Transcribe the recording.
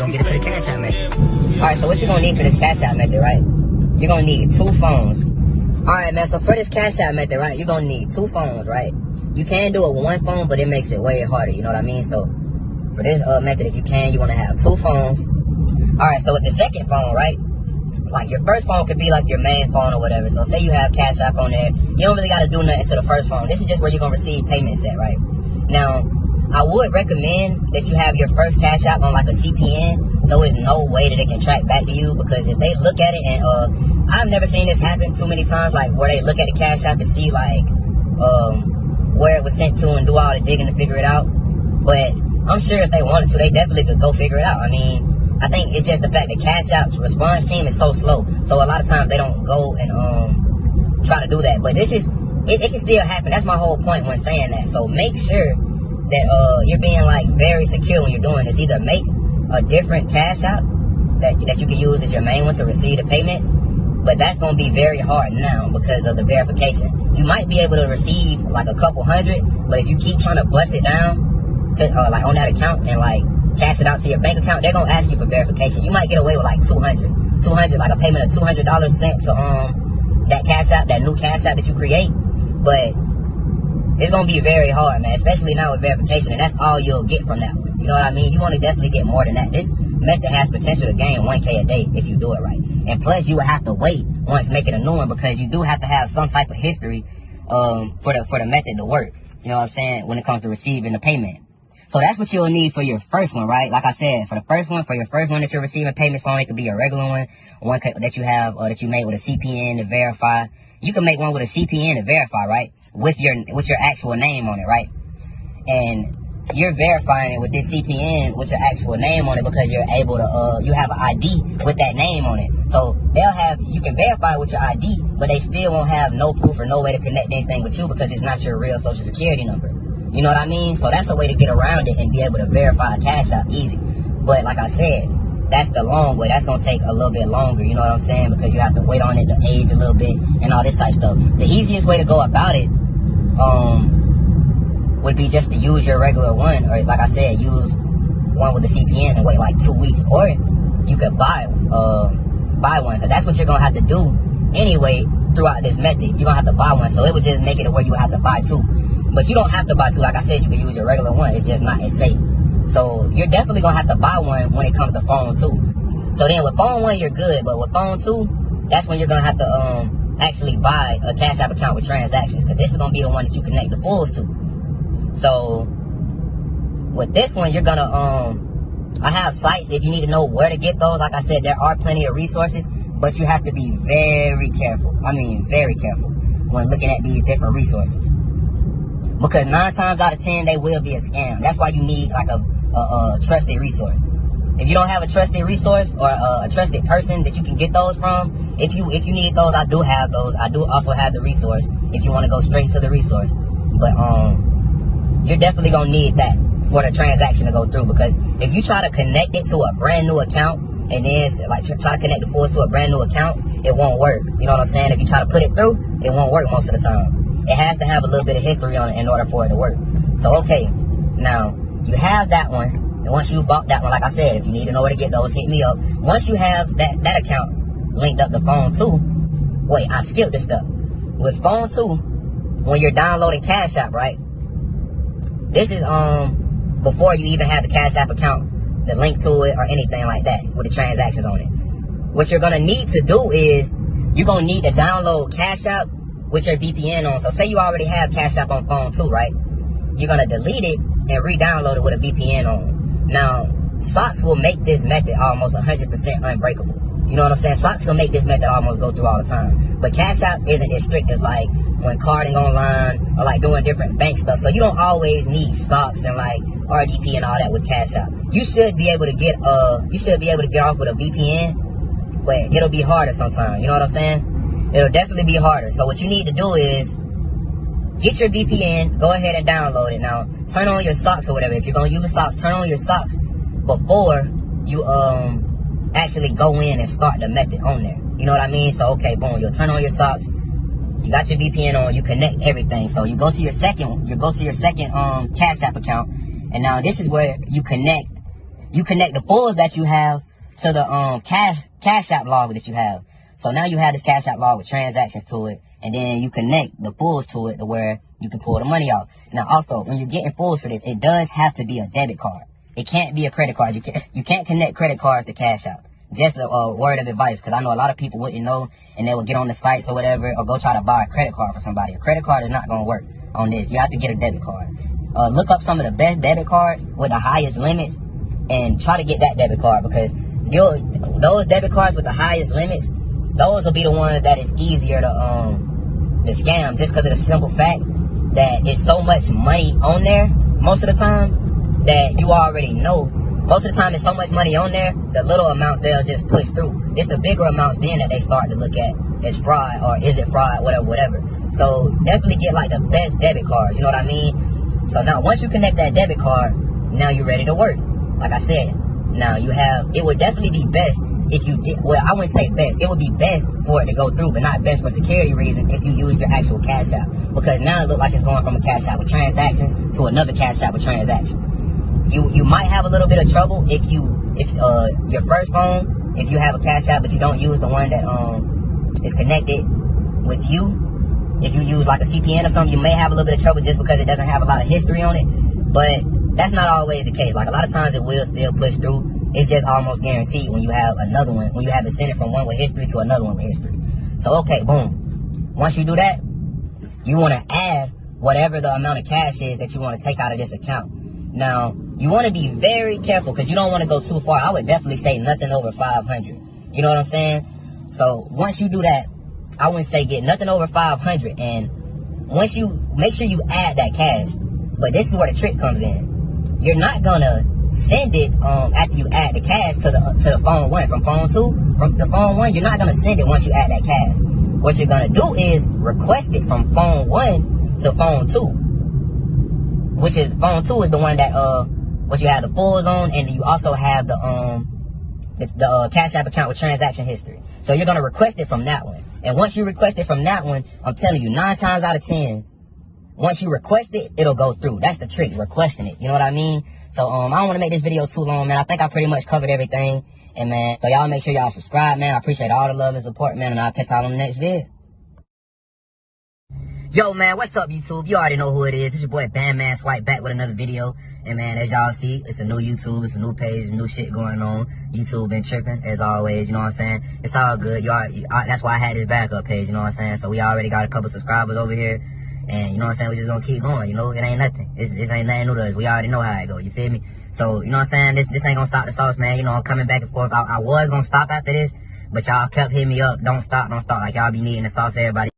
gonna get into the Cash App method. Alright, so what you're gonna need for this Cash App method, right? You're gonna need 2 phones. Alright, man, so for this Cash App method, right, you're gonna need 2 phones, right? You can do it with 1 phone, but it makes it way harder, you know what I mean? So for this method, if you can, you wanna have 2 phones. Alright, so with the second phone, right? Like your first phone could be like your main phone or whatever. So say you have Cash App on there, you don't really gotta do nothing to the first phone. This is just where you're gonna receive payments at, right? Now, I would recommend that you have your first Cash App on like a CPN, so there's no way that it can track back to you, because if they look at it, and I've never seen this happen too many times, like where they look at the Cash App and see like where it was sent to and do all the digging to figure it out. But I'm sure if they wanted to, they definitely could go figure it out. I mean, I think it's just the fact that Cash App's response team is so slow, so a lot of times they don't go and try to do that. But this is, it can still happen. That's my whole point when saying that. So make sure that you're being like very secure when you're doing this. Either make a different Cash App that you can use as your main one to receive the payments, but that's going to be very hard now because of the verification. You might be able to receive like a couple hundred, but if you keep trying to bust it down to like on that account and like cash it out to your bank account, they're going to ask you for verification. You might get away with like 200, like a payment of $200 sent to that Cash App, that new Cash App that you create. But it's going to be very hard, man, especially now with verification, and that's all you'll get from that one. You know what I mean? You want to definitely get more than that. This method has potential to gain 1K a day if you do it right. And plus, you will have to wait once making a new one, because you do have to have some type of history for the method to work. You know what I'm saying? When it comes to receiving the payment. So that's what you'll need for your first one, right? Like I said, for your first one that you're receiving payments on, it could be a regular one that you have that you made with a CPN to verify. You can make one with a CPN to verify, right? With your actual name on it, right? And you're verifying it with this CPN with your actual name on it, because you're able to you have an ID with that name on it. So you can verify with your ID, but they still won't have no proof or no way to connect anything with you, because it's not your real social security number. You know what I mean? So that's a way to get around it and be able to verify a Cash App easy. But like I said, that's the long way. That's going to take a little bit longer, you know what I'm saying? Because you have to wait on it to age a little bit and all this type of stuff. The easiest way to go about it would be just to use your regular one, or like I said, use one with the CPN and wait like 2 weeks. Or you could buy one, because that's what you're going to have to do anyway throughout this method. You're going to have to buy one, so it would just make it where you would have to buy 2. But you don't have to buy 2. Like I said, you can use your regular one. It's just not as safe. So you're definitely going to have to buy one when it comes to phone 2. So then with phone 1, you're good. But with phone 2, that's when you're going to have to actually buy a Cash App account with transactions. Because this is going to be the one that you connect the pools to. So with this one, you're going to... I have sites if you need to know where to get those. Like I said, there are plenty of resources. But you have to be very careful. I mean, very careful when looking at these different resources. Because 9 times out of 10, they will be a scam. That's why you need like a trusted resource. If you don't have a trusted resource or a trusted person that you can get those from, if you need those, I do have those. I do also have the resource if you want to go straight to the resource. But you're definitely gonna need that for the transaction to go through. Because if you try to connect it to a brand new account and then like try to connect the funds to a brand new account, it won't work. You know what I'm saying? If you try to put it through, it won't work most of the time. It has to have a little bit of history on it in order for it to work. So, okay, now, you have that one. And once you bought that one, like I said, if you need to know where to get those, hit me up. Once you have that account linked up to phone 2, wait, I skipped this stuff. With phone 2, when you're downloading Cash App, right? This is before you even have the Cash App account, the link to it or anything like that with the transactions on it. What you're going to need to do is you're going to need to download Cash App with your VPN on. So say you already have Cash App on phone 2, right? You're going to delete it and re-download it with a VPN on. Now, socks will make this method almost 100% unbreakable. You know what I'm saying? Socks will make this method almost go through all the time. But Cash App isn't as strict as like when carding online or like doing different bank stuff. So you don't always need socks and like RDP and all that with Cash App. You should be able to get off with a VPN, but it'll be harder sometimes. You know what I'm saying? It'll definitely be harder. So what you need to do is get your VPN, go ahead and download it. Now, turn on your socks or whatever. If you're going to use socks, turn on your socks before you actually go in and start the method on there. You know what I mean? So, okay, boom, you'll turn on your socks. You got your VPN on, you connect everything. So you go to your second Cash App account. And now this is where you connect you connect the pulls that you have to the Cash App log that you have. So now you have this Cash App log with transactions to it, and then you connect the pulls to it to where you can pull the money off. Now also, when you're getting pulls for this, it does have to be a debit card. It can't be a credit card. You can't connect credit cards to Cash App. Just a word of advice, because I know a lot of people wouldn't know, and they would get on the sites or whatever, or go try to buy a credit card for somebody. A credit card is not going to work on this. You have to get a debit card. Look up some of the best debit cards with the highest limits, and try to get that debit card, because those debit cards with the highest limits, those will be the ones that is easier to scam, just because of the simple fact that it's so much money on there most of the time that you already know. Most of the time, it's so much money on there, the little amounts they'll just push through. It's the bigger amounts then that they start to look at as fraud, or is it fraud, whatever. So definitely get like the best debit cards, you know what I mean? So now once you connect that debit card, now you're ready to work. Like I said, now it would definitely be best if you did, well, I wouldn't say best. It would be best for it to go through, but not best for security reasons if you use your actual Cash App. Because now it looks like it's going from a Cash App with transactions to another Cash App with transactions. You might have a little bit of trouble if your first phone, if you have a Cash App but you don't use the one that is connected with you. If you use like a CPN or something, you may have a little bit of trouble just because it doesn't have a lot of history on it. But that's not always the case. Like a lot of times it will still push through. It's just almost guaranteed when you have another one, when you have it sent it from one with history to another one with history. So okay, boom. Once you do that, you want to add whatever the amount of cash is that you want to take out of this account. Now, you want to be very careful because you don't want to go too far. I would definitely say nothing over 500. You know what I'm saying? So once you do that, I wouldn't say get nothing over 500. And once you make sure you add that cash, but this is where the trick comes in. You're not gonna send it after you add the cash to the phone one. From phone two, from the phone one, you're not gonna send it once you add that cash. What you're gonna do is request it from phone one to phone two, which is phone two is the one that what you have the pulls on, and you also have the Cash App account with transaction history. So you're gonna request it from that one. And once you request it from that one, I'm telling you, 9 times out of 10, once you request it, it'll go through. That's the trick, requesting it. You know what I mean? So I don't want to make this video too long, man. I think I pretty much covered everything. And man, so y'all make sure y'all subscribe, man. I appreciate all the love and support, man. And I'll catch y'all on the next vid. Yo, man, what's up, YouTube? You already know who it is. It's your boy, Bam Man Swipe, back with another video. And, man, as y'all see, it's a new YouTube. It's a new page, new shit going on. YouTube been tripping, as always, you know what I'm saying? It's all good. That's why I had this backup page, you know what I'm saying? So we already got a couple subscribers over here. And, you know what I'm saying? We just gonna keep going, you know? It ain't nothing. This ain't nothing new to us. We already know how it go, you feel me? So, you know what I'm saying? This ain't gonna stop the sauce, man. You know, I'm coming back and forth. I was gonna stop after this, but y'all kept hitting me up. Don't stop. Like, y'all be needing the sauce, everybody.